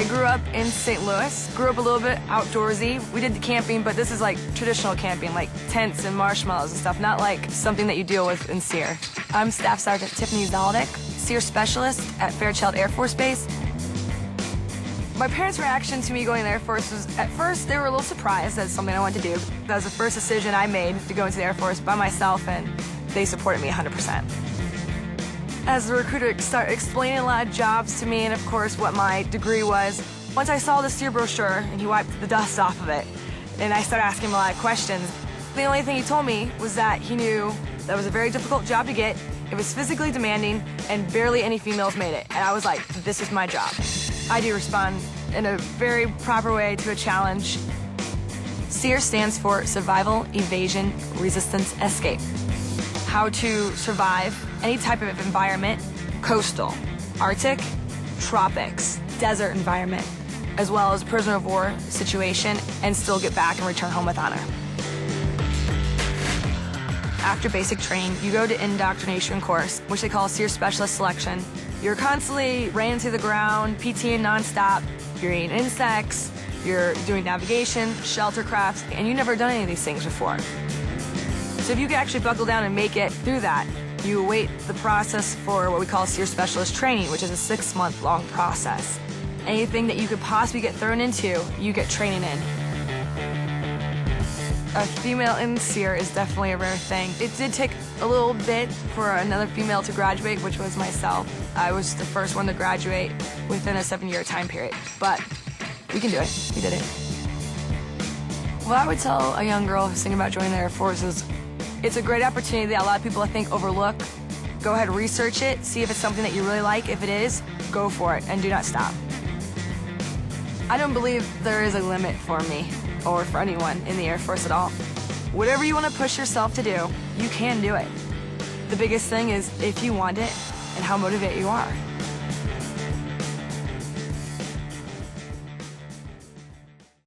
I grew up in St. Louis, grew up a little bit outdoorsy. We did the camping, but this is like traditional camping, like tents and marshmallows and stuff, not like something that you deal with in SERE. I'm Staff Sergeant Tiffany Zaloudek, SERE Specialist at Fairchild Air Force Base. My parents' reaction to me going to the Air Force was, at first, they were a little surprised that it's something I wanted to do. That was the first decision I made to go into the Air Force by myself, and they supported me 100%. As the recruiter started explaining a lot of jobs to me and, of course, what my degree was, once I saw the SERE brochure and he wiped the dust off of it, and I started asking him a lot of questions, the only thing he told me was that he knew that was a very difficult job to get, it was physically demanding, and barely any females made it. And I was like, this is my job. I do respond in a very proper way to a challenge. SERE stands for Survival, Evasion, Resistance, Escape. How to survive any type of environment, coastal, Arctic, tropics, desert environment, as well as a prisoner of war situation, and still get back and return home with honor. After basic training, you go to indoctrination course, which they call SERE Specialist Selection. You're constantly ran to the ground, PTing nonstop, you're eating insects, you're doing navigation, shelter crafts, and you've never done any of these things before. So if you can actually buckle down and make it through that, you await the process for what we call SERE Specialist Training, which is a 6-month-long process. Anything that you could possibly get thrown into, you get training in. A female in SERE is definitely a rare thing. It did take a little bit for another female to graduate, which was myself. I was the first one to graduate within a 7-year time period, but we can do it. We did it. What I would tell a young girl who's thinking about joining the Air Force is it's a great opportunity that a lot of people I think overlook. Go ahead and research it, see if it's something that you really like. If it is, go for it and do not stop. I don't believe there is a limit for me or for anyone in the Air Force at all. Whatever you want to push yourself to do, you can do it. The biggest thing is if you want it and how motivated you are.